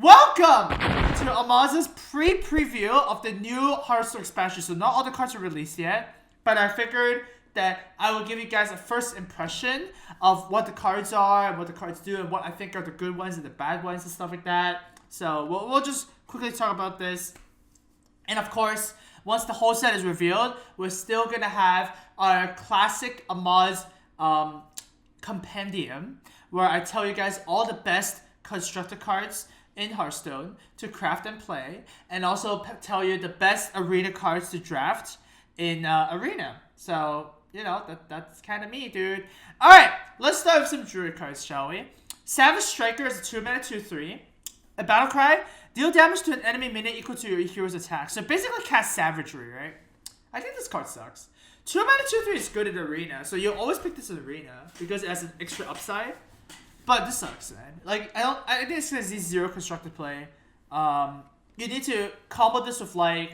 Welcome to Amaz's pre-preview of the new Hearthstone expansion. So not all the cards are released yet, but I figured that I will give you guys a first impression of what the cards are and what the cards do and what I think are the good ones and the bad ones and stuff like that. So we'll just quickly talk about this. And of course, once the whole set is revealed, we're still going to have our classic Amaz compendium where I tell you guys all the best constructed cards in Hearthstone to craft and play, and also tell you the best arena cards to draft in arena. So, you know, that's kind of me, dude. Alright, let's start with some Druid cards, shall we? Savage Striker is a 2-mana 2/3. A battle cry, deal damage to an enemy minion equal to your hero's attack. So basically cast Savagery, right? I think this card sucks. 2-mana 2/3 is good in arena, so you'll always pick this in arena because it has an extra upside. But this sucks, man. Like, I think it's gonna see zero constructed play. You need to combo this with like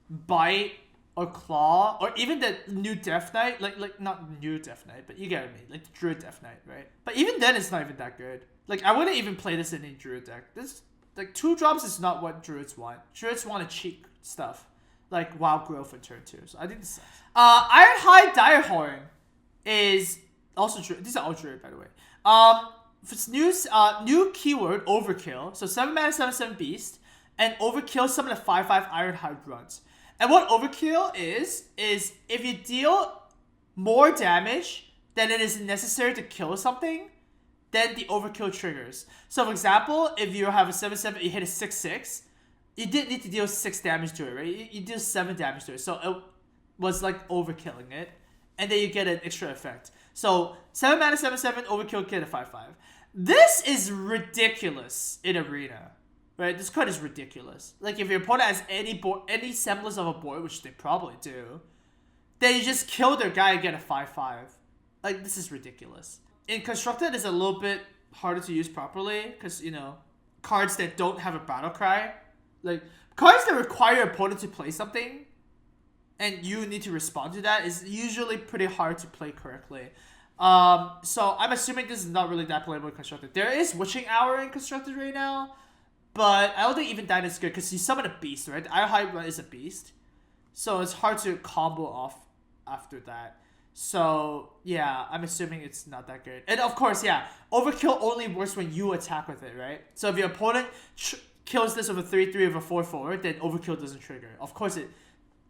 Bite or Claw, or even the new Death Knight. Like not new Death Knight, but you get what I mean. Like the Druid Death Knight, right? But even then, it's not even that good. Like, I wouldn't even play this in a Druid deck. This, like, 2 drops is not what Druids want. Druids want to cheat stuff, like Wild Growth in turn 2. So I think this sucks. Ironhide Direhorn is also Druid. These are all Druid, by the way. For this new keyword, Overkill. So 7-mana 7/7 Beast, and Overkill summon a 5/5 Ironhide runs. And what Overkill is if you deal more damage than it is necessary to kill something, then the Overkill triggers. So for example, if you have a 7/7, you hit a 6/6, you didn't need to deal 6 damage to it, right? You deal 7 damage to it. So it was like overkilling it, and then you get an extra effect. So 7-mana 7/7 Overkill, get a 5/5. This is ridiculous in arena, right? This card is ridiculous. Like, if your opponent has any semblance of a board, which they probably do, then you just kill their guy and get a 5/5. Like, this is ridiculous. In constructed, it's a little bit harder to use properly because, you know, cards that don't have a battle cry, like cards that require your opponent to play something and you need to respond to that, is usually pretty hard to play correctly. So I'm assuming this is not really that playable in constructed. There is Witching Hour in constructed right now, but I don't think even that is good because you summon a beast, right? The Ironhide Run is a beast, so it's hard to combo off after that. So yeah, I'm assuming it's not that good. And of course, yeah, Overkill only works when you attack with it, right? So if your opponent kills this with a 3/3 of a 4/4, then Overkill doesn't trigger. Of course, it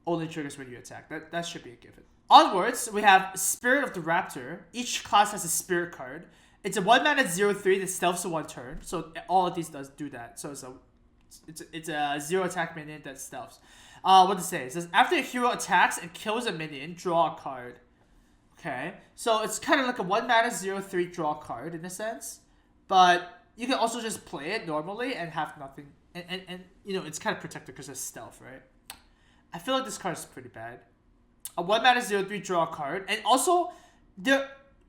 only triggers when you attack. That should be a given. Onwards, we have Spirit of the Raptor. Each class has a spirit card. It's a 1-mana 0/3 that stealths for 1 turn. So all of these do that. So it's a 0 attack minion that stealths. What to say? It says after a hero attacks and kills a minion, draw a card. Okay, so it's kind of like a 1-mana 0/3 draw card in a sense, but you can also just play it normally and have nothing. And you know, it's kind of protected because it's stealth, right? I feel like this card is pretty bad. A 1-mana 0/3 draw card, and also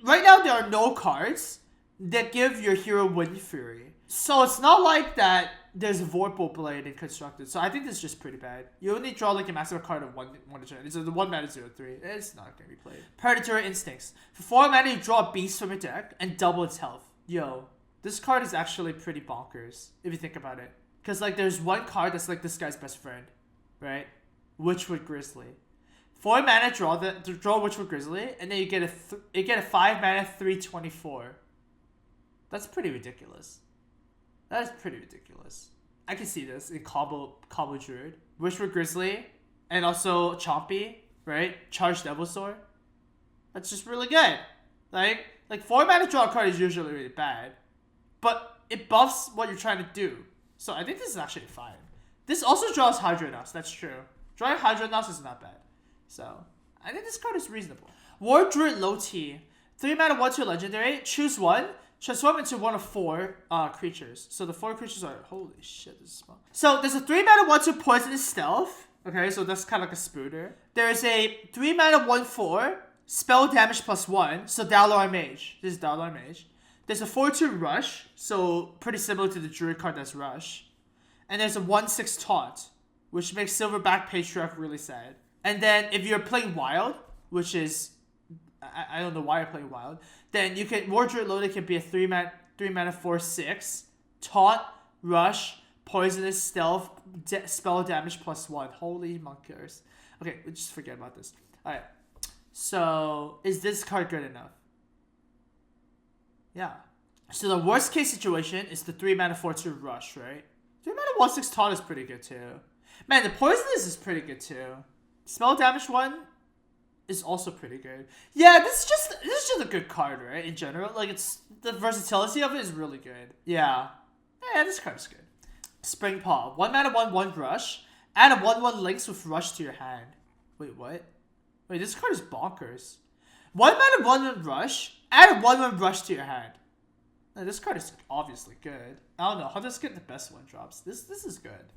right now there are no cards that give your hero Wind Fury. So it's not like that there's Vorpal Blade in constructed. So I think this is just pretty bad. You only draw like a massive card of one turn. It's a 1-mana 0/3. It's not gonna be played. Predatory Instincts. For 4 mana, you draw a beast from your deck and double its health. Yo, this card is actually pretty bonkers if you think about it. Cause like there's one card that's like this guy's best friend, right? Witchwood Grizzly. 4 mana, draw Witchwood Grizzly, and then you get a 5-mana 3/24. That's pretty ridiculous. That is pretty ridiculous. I can see this in combo Druid. Witchwood Grizzly, and also Chompy, right? Charged Devilsaur. That's just really good. Like 4 mana draw card is usually really bad, but it buffs what you're trying to do. So I think this is actually fine. This also draws Hydronaut. That's true. Drawing Hydronaut is not bad. So I think this card is reasonable. War Druid Low T. 3 mana 1/2 legendary. Choose one. Transform into one of 4 creatures. So the 4 creatures are... Holy shit, this is small. So there's a 3 mana 1/2 Poisonous Stealth. Okay, so that's kind of like a Spooter. There's a 3 mana 1/4 Spell Damage +1. So Dalor Mage. This is Dalor Mage. There's a 4/2 Rush. So pretty similar to the Druid card that's Rush. And there's a 1/6 Taunt, which makes Silverback Patriarch really sad. And then if you're playing Wild, which is... I don't know why you're playing Wild. Then you can... War Druid Loaded can be a 3 mana 4/6. Taunt, Rush, poisonous stealth spell damage +1. Holy monkers. Okay, let's just forget about this. Alright. So, is this card good enough? Yeah. So the worst case situation is the 3 mana 4/2 rush, right? 3 mana 1/6 taunt is pretty good too. Man, the poisonous is pretty good too. Spell damage 1 is also pretty good. Yeah, this is just a good card, right? In general, like it's the versatility of it is really good. Yeah, this card is good. Spring Paw, 1 mana 1/1 rush. Add a 1/1 links with rush to your hand. Wait, what? Wait, this card is bonkers. 1 mana 1/1 rush. Add a 1/1 rush to your hand. Now, this card is obviously good. I don't know how does get the best one drops. This is good.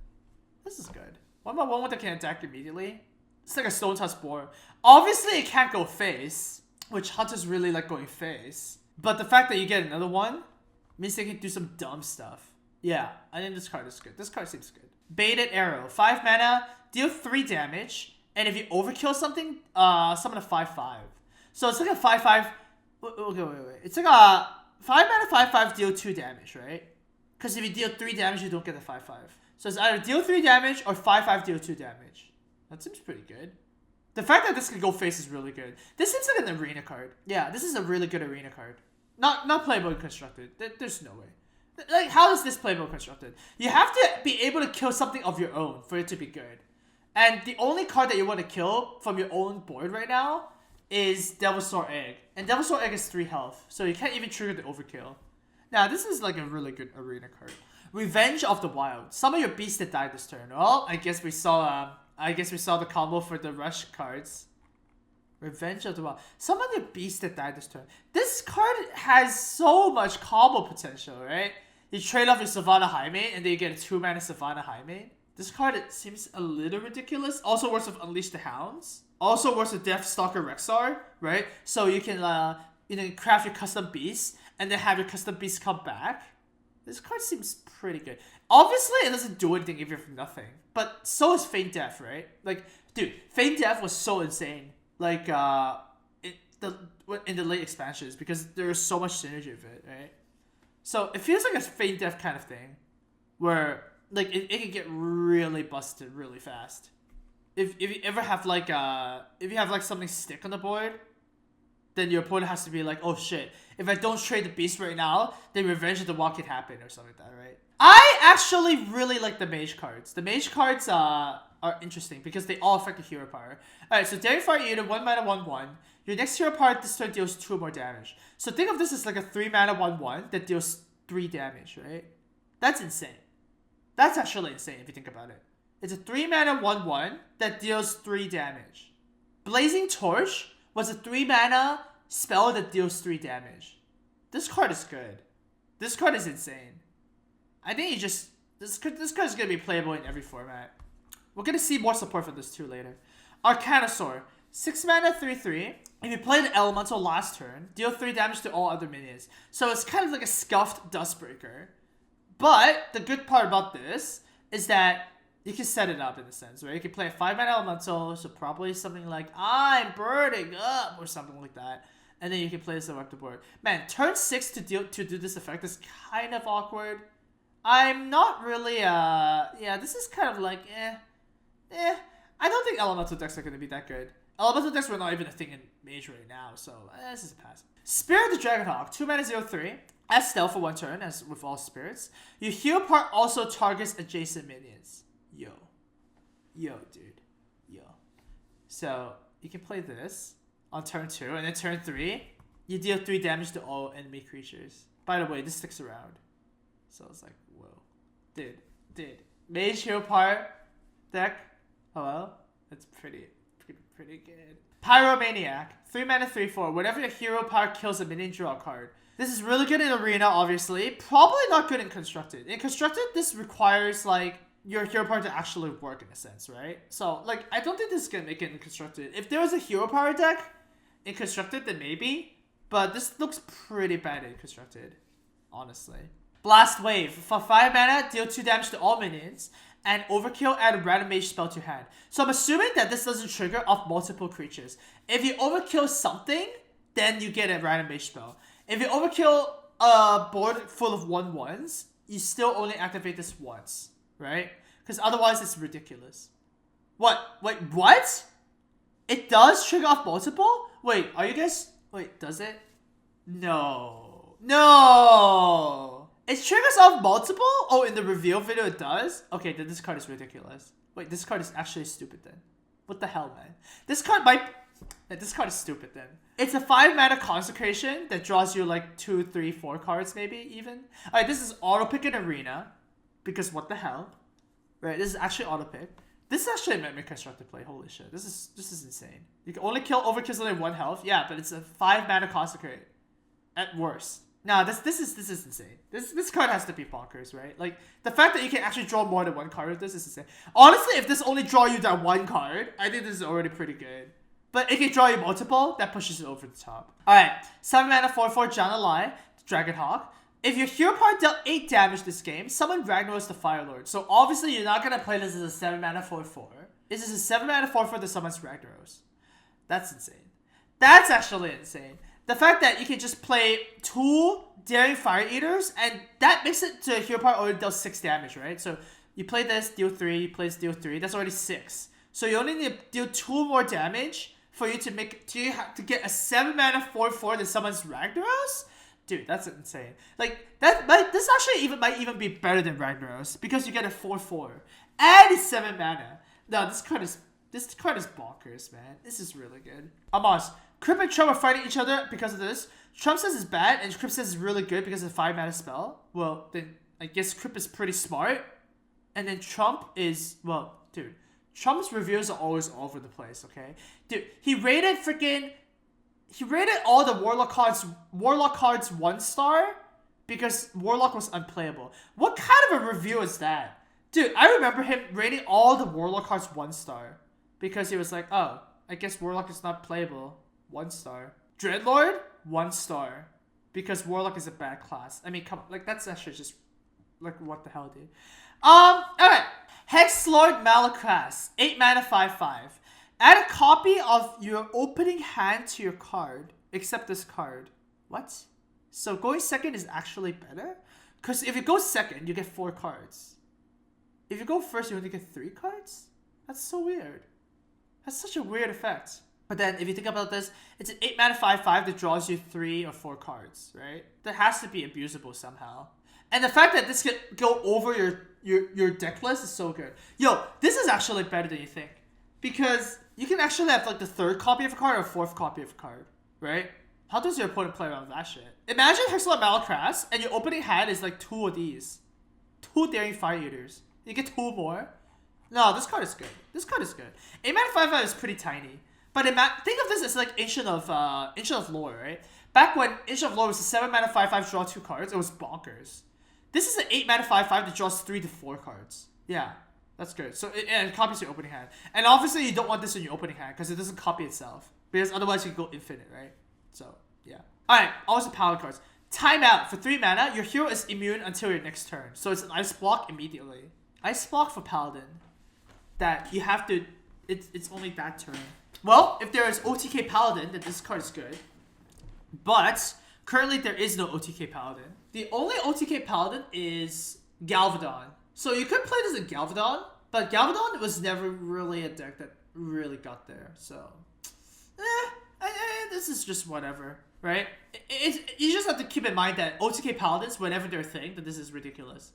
This is good. 1/1 that can attack immediately. It's like a Stone Tusk Boar. Obviously, it can't go face, which hunters really like going face. But the fact that you get another one means they can do some dumb stuff. Yeah, I think this card is good. This card seems good. Baited Arrow. 5 mana, deal 3 damage, and if you overkill something, summon a 5/5. So it's like a 5/5. Okay, wait. It's like a 5 mana 5/5 deal 2 damage, right? Because if you deal 3 damage, you don't get the 5/5. So it's either deal 3 damage or 5/5 deal 2 damage. That seems pretty good. The fact that this can go face is really good. This seems like an arena card. Yeah, this is a really good arena card. Not playable constructed. There's no way. Like, how is this playable constructed? You have to be able to kill something of your own for it to be good. And the only card that you want to kill from your own board right now is Devilsaur Egg. And Devilsaur Egg is 3 health, so you can't even trigger the overkill. Now, this is like a really good arena card. Revenge of the Wild. Summon your beast that died this turn. Well, I guess we saw the combo for the rush cards. Revenge of the Wild. Summon your beast that died this turn. This card has so much combo potential, right? You trade off your Savannah Highmane and then you get a 2 mana Savannah Highmane. This card, it seems a little ridiculous. Also works with Unleash the Hounds. Also works with Deathstalker Rexar, right? So you can craft your custom beast and then have your custom beast come back. This card seems pretty good. Obviously, it doesn't do anything if you have nothing. But so is Feign Death, right? Like, dude, Feign Death was so insane. Like, in the late expansions because there is so much synergy with it, right? So it feels like a Feign Death kind of thing, where like it can get really busted really fast. If you ever have like something stick on the board, then your opponent has to be like, oh shit, if I don't trade the beast right now, then Revenge of the Wild can happen or something like that, right? I actually really like the mage cards. The mage cards are interesting because they all affect the hero power. Alright, so Daring Fire Unit, 1 mana 1/1. Your next hero power this turn deals 2 more damage. So think of this as like a 3 mana 1/1 that deals 3 damage, right? That's insane. That's actually insane if you think about it. It's a 3 mana 1/1 that deals 3 damage. Blazing Torch was a 3 mana spell that deals 3 damage. This card is good. This card is insane. I think this card is gonna be playable in every format. We're gonna see more support for this too later. Arcanosaur, 6 mana 3/3. If you play the Elemental last turn, deal 3 damage to all other minions. So it's kind of like a scuffed Dustbreaker. But the good part about this is that you can set it up in a sense, right? You can play a 5 mana Elemental, so probably something like I'm burning up or something like that. And then you can play this up the board. Man, turn 6 to do this effect is kind of awkward. I'm not really this is kind of like I don't think Elemental decks are gonna be that good. Elemental decks were not even a thing in Mage right now, so this is a pass. Spirit of the Dragonhawk, 2 mana 0/3. As stealth for 1 turn, as with all spirits. Your hero part also targets adjacent minions. Yo, dude. Yo. So you can play this on turn 2, and then turn 3, you deal 3 damage to all enemy creatures. By the way, this sticks around. So it's like, whoa. Dude. Mage hero part deck. Hello? That's pretty good. Pyromaniac, 3 mana 3/4. Whenever your hero power kills a minion, draw a card. This is really good in Arena, obviously. Probably not good in Constructed. In Constructed, this requires like your hero power to actually work in a sense, right? So like, I don't think this is gonna make it in Constructed. If there was a hero power deck in Constructed, then maybe. But this looks pretty bad in Constructed, honestly. Blastwave, for 5 mana, deal 2 damage to all minions. And overkill, add a random mage spell to hand. So I'm assuming that this doesn't trigger off multiple creatures. If you overkill something, then you get a random mage spell. If you overkill a board full of 1/1s, you still only activate this once. right? Because otherwise it's ridiculous. What? Wait, what? It does trigger off multiple? Wait, are you guys... Wait, does it? No. No! It triggers off multiple? Oh, in the reveal video it does? Okay, then this card is ridiculous. Wait, this card is actually stupid then. What the hell, man? This card might... Yeah, this card is stupid then. It's a 5 mana Consecration that draws you like 2, 3, 4 cards maybe even. Alright, this is auto pick in Arena. Because what the hell? Right, this is actually auto pick. This is actually a Memory Constructor play. Holy shit. This is insane. You can only kill overkills only 1 health. Yeah, but it's a 5 mana Consecrate. At worst. Nah, this is insane. This card has to be bonkers, right? Like, the fact that you can actually draw more than 1 card with this is insane. Honestly, if this only draw you that 1 card, I think this is already pretty good. But it can draw you multiple, that pushes it over the top. Alright, 7 mana 4/4 Janalai, Dragonhawk. If your hero part dealt 8 damage this game, summon Ragnaros the Fire Lord. So obviously you're not gonna play this as a 7 mana 4/4. This is a 7 mana 4/4 that summons Ragnaros. That's insane. That's actually insane. The fact that you can just play 2 Daring Fire Eaters, and that makes it to a hero part already deals 6 damage, right? So you play this, deal 3, you play this, deal 3, that's already 6. So you only need to deal 2 more damage for you to get a 7 mana 4/4 that summons Ragnaros? Dude, that's insane. Like, this actually might even be better than Ragnaros, because you get a 4/4 and it's 7 mana. No, this card is bonkers, man. This is really good. Amaz, Crip and Trump are fighting each other because of this. Trump says it's bad, and Crip says it's really good because of the 5 mana spell. Well, then I guess Crip is pretty smart, and then Trump is, well, dude, Trump's reviews are always all over the place. Okay, dude, he rated all the Warlock cards 1-star because Warlock was unplayable. What kind of a review is that? Dude, I remember him rating all the Warlock cards 1-star because he was like, oh, I guess Warlock is not playable. 1-star. Dreadlord? 1-star. Because Warlock is a bad class. I mean, come on. Like, that's actually just... Like, what the hell, dude? Alright. Hexlord Malakras. 8 mana 5/5. Add a copy of your opening hand to your card. Except this card. What? So going second is actually better? Because if you go second, you get 4 cards. If you go first, you only get 3 cards? That's so weird. That's such a weird effect. But then, if you think about this, it's an 8 mana 5/5 that draws you 3 or 4 cards, right? That has to be abusable somehow. And the fact that this could go over your deck list is so good. Yo, this is actually better than you think. Because you can actually have like the 3rd copy of a card or 4th copy of a card, right? How does your opponent play around with that shit? Imagine Hexalot Malakras and your opening hand is like 2 of these. 2 Daring Fire Eaters. You get 2 more. No, this card is good. This card is good. 8 mana 5/5 is pretty tiny. But think of this as like Ancient of Lore, right? Back when Ancient of Lore was a 7 mana 5/5 draw 2 cards, it was bonkers. This is an 8 mana 5/5 that draws 3 to 4 cards. Yeah, that's good. So it copies your opening hand. And obviously you don't want this in your opening hand because it doesn't copy itself. Because otherwise you can go infinite, right? So, yeah. Alright, also Paladin cards. Timeout. For 3 mana, your hero is immune until your next turn. So it's an Ice Block immediately. Ice Block for Paladin. That you have to... It's only that turn. Well, if there is OTK Paladin, then this card is good. But currently there is no OTK Paladin. The only OTK Paladin is Galvadon. So you could play this in Galvadon, but Galvadon was never really a deck that really got there. So, this is just whatever, right? You just have to keep in mind that OTK Paladins, whenever they're a thing, that this is ridiculous.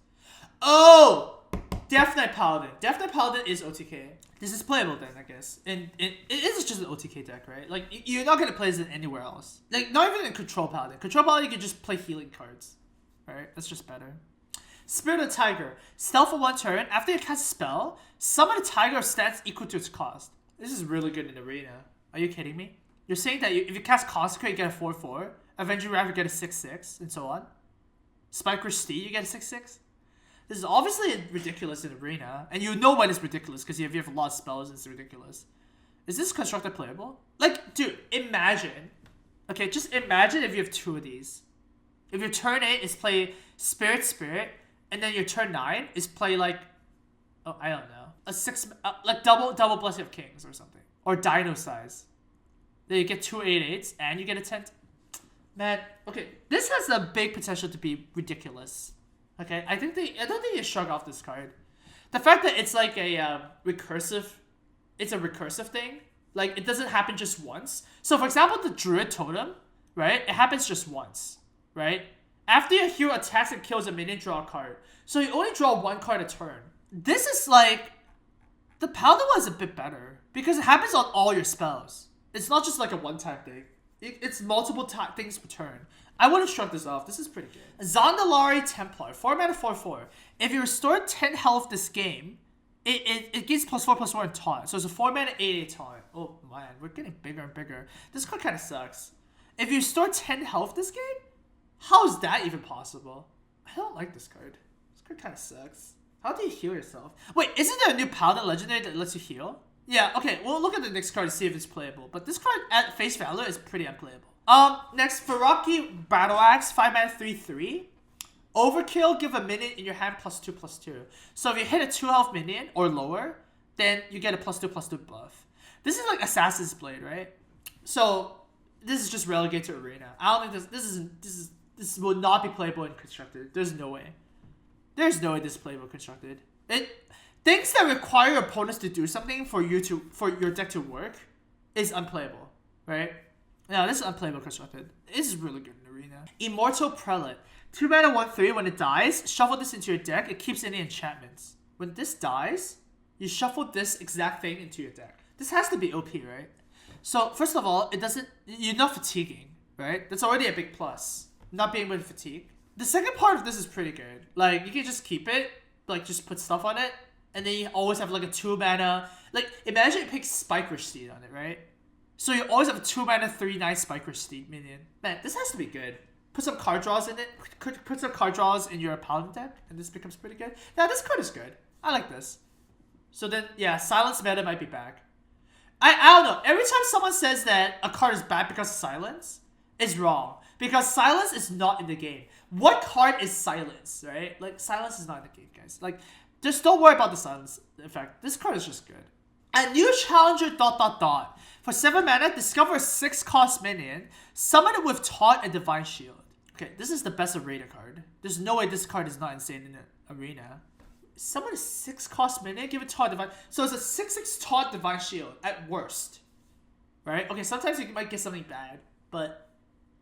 Oh! Death Knight Paladin. Death Knight Paladin is OTK. This is playable then, I guess. And it is just an OTK deck, right? Like, you're not going to play this in anywhere else. Like, not even in Control Paladin. Control Paladin, you can just play healing cards. Right? That's just better. Spirit of Tiger. Stealth for 1 turn. After you cast a spell, summon a tiger of stats equal to its cost. This is really good in Arena. Are you kidding me? You're saying that if you cast Consecrate, you get a 4/4. Avenging Wrath, you get a 6/6, and so on. Spike Rush Steed, you get a 6/6. This is obviously ridiculous in Arena, and you know when it's ridiculous because if you have a lot of spells, it's ridiculous. Is this constructor playable? Like, dude, imagine. Okay, just imagine if you have 2 of these. If your turn 8 is play Spirit, and then your turn 9 is play like, oh, I don't know, a 6, like double Blessing of Kings or something, or Dino Size. Then you get 2 8/8s and you get a 10. Man, okay, this has a big potential to be ridiculous. Okay, I don't think you shrug off this card. the fact that it's like a recursive, it's a recursive thing. Like, it doesn't happen just once. So, for example, the Druid Totem, right? It happens just once, right? After your hero attacks and kills a minion, draw a card. So you only draw one card a turn. This is like... The Paladin one is a bit better. Because it happens on all your spells. It's not just like a one-time thing. It's multiple things per turn. I would have struck this off. This is pretty good. Zandalari Templar. 4 mana, 4/4. If you restore 10 health this game, it gives +4/+4 in taunt. So it's a 4 mana, 8/8 taunt. Oh man, we're getting bigger and bigger. This card kind of sucks. If you restore 10 health this game, how is that even possible? I don't like this card. This card kind of sucks. How do you heal yourself? Wait, isn't there a new Paladin Legendary that lets you heal? Yeah, okay, we'll look at the next card to see if it's playable. But this card at face value is pretty unplayable. Next, Feraki Battle Axe, 5 mana, 3/3. Overkill, give a minion in your hand +2/+2. So if you hit a 2 health minion or lower, then you get a +2/+2 buff. This is like Assassin's Blade, right? So this is just relegated to Arena. I don't think this will not be playable in Constructed. There's no way. There's no way this is playable Constructed. Things that require your opponents to do something for your deck to work is unplayable, right? No, this is unplayable Constructed. This is really good in Arena. Immortal Prelate. 2 mana, 1/3. When it dies, shuffle this into your deck. It keeps any enchantments. When this dies, you shuffle this exact thing into your deck. This has to be OP, right? So, first of all, you're not fatiguing, right? That's already a big plus. Not being able to fatigue. The second part of this is pretty good. Like, you can just keep it, like, just put stuff on it, and then you always have, like, a 2 mana. Like, imagine you pick Spiker Steed on it, right? So you always have a 2 mana, 3/9 Spiker Steed minion. Man, this has to be good. Put some card draws in it. Put some card draws in your Paladin deck, and this becomes pretty good. Yeah, this card is good. I like this. So then, yeah, Silence meta might be back. I don't know. Every time someone says that a card is bad because of Silence, it's wrong. Because Silence is not in the game. What card is Silence, right? Like, Silence is not in the game, guys. Like, just don't worry about the Silence effect. This card is just good. A new challenger ... For 7 mana, discover a 6-cost minion, summon it with Taunt and Divine Shield. Okay, this is the best Arena card. There's no way this card is not insane in the Arena. Summon a 6-cost minion, give it Taunt Divine... So it's a 6/6 Taunt Divine Shield, at worst. Right? Okay, sometimes you might get something bad, but...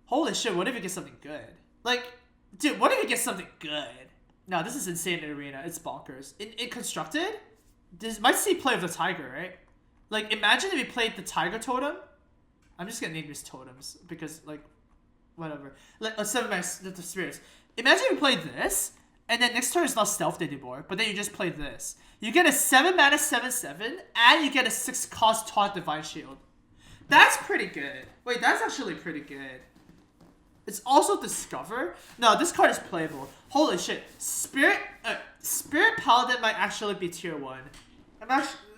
Holy shit, what if you get something good? Like, dude, what if you get something good? No, this is insane in Arena. It's bonkers. In Constructed, this might see play of the Tiger, right? Like, imagine if you played the Tiger Totem. I'm just gonna name these totems because, like, whatever. Like, 7 mana, the spirits. Imagine if you played this, and then next turn is not stealthed anymore, but then you just play this. You get a 7 mana, 7/7, and you get a 6-cost Taunt Divine Shield. That's pretty good. Wait, that's actually pretty good. It's also Discover. No, this card is playable. Holy shit. Spirit Paladin might actually be tier 1.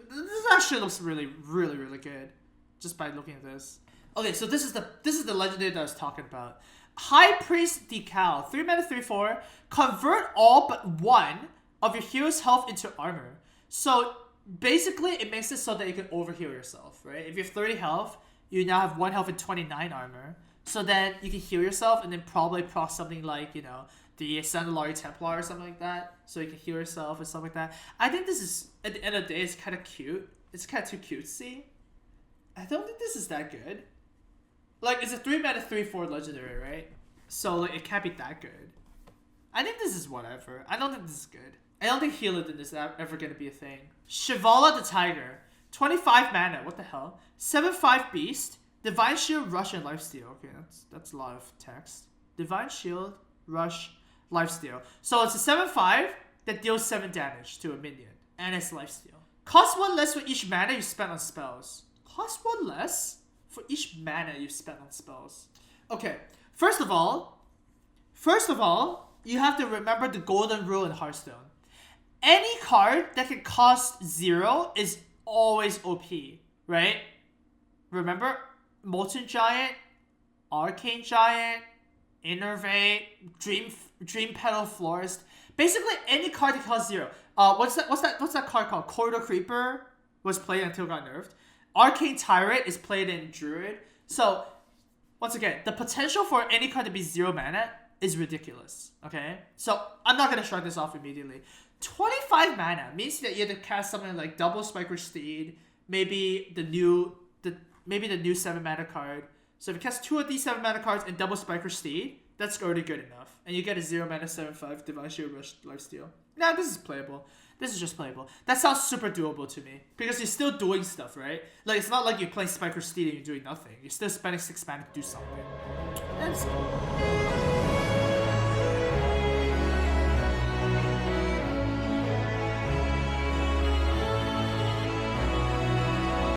This actually looks really, really, really good. Just by looking at this. Okay, so this is the legendary that I was talking about. High Priest Decal. 3 mana, 3/4. Convert all but one of your hero's health into armor. So basically it makes it so that you can overheal yourself, right? If you have 30 health, you now have 1 health and 29 armor. So then you can heal yourself and then probably proc something like, you know, the Zandalari Templar or something like that. So you can heal yourself or something like that. I think this is, at the end of the day, it's kind of cute. It's kind of too cutesy. I don't think this is that good. Like, it's a 3 mana, 3/4 legendary, right? So, like, it can't be that good. I think this is whatever. I don't think this is good. I don't think Healadin is ever going to be a thing. Shivala the Tiger. 25 mana. What the hell? 7/5 Beast. Divine Shield, Rush, and Lifesteal. Okay, that's a lot of text. Divine Shield, Rush, Lifesteal. So it's a 7/5 that deals 7 damage to a minion. And it's Lifesteal. Cost 1 less for each mana you spend on spells. Cost 1 less for each mana you spend on spells. Okay, first of all, you have to remember the golden rule in Hearthstone. Any card that can cost 0 is always OP, right? Remember? Molten Giant, Arcane Giant, Innervate, Dream Petal Florist. Basically, any card that costs 0. What's that card called? Corridor Creeper was played until it got nerfed. Arcane Tyrant is played in Druid. So, once again, the potential for any card to be 0 mana is ridiculous. Okay? So, I'm not gonna shrug this off immediately. 25 mana means that you have to cast something like double Spiker Steed, maybe the new 7 mana card. So if you cast 2 of these 7 mana cards and double Spiker Steed, that's already good enough. And you get a 0 mana 7/5 Divine Shield Rush Lifesteal. Nah, this is playable. This is just playable. That sounds super doable to me. Because you're still doing stuff, right? Like, it's not like you're playing Spiker Steed and you're doing nothing. You're still spending 6 mana to do something. That's cool.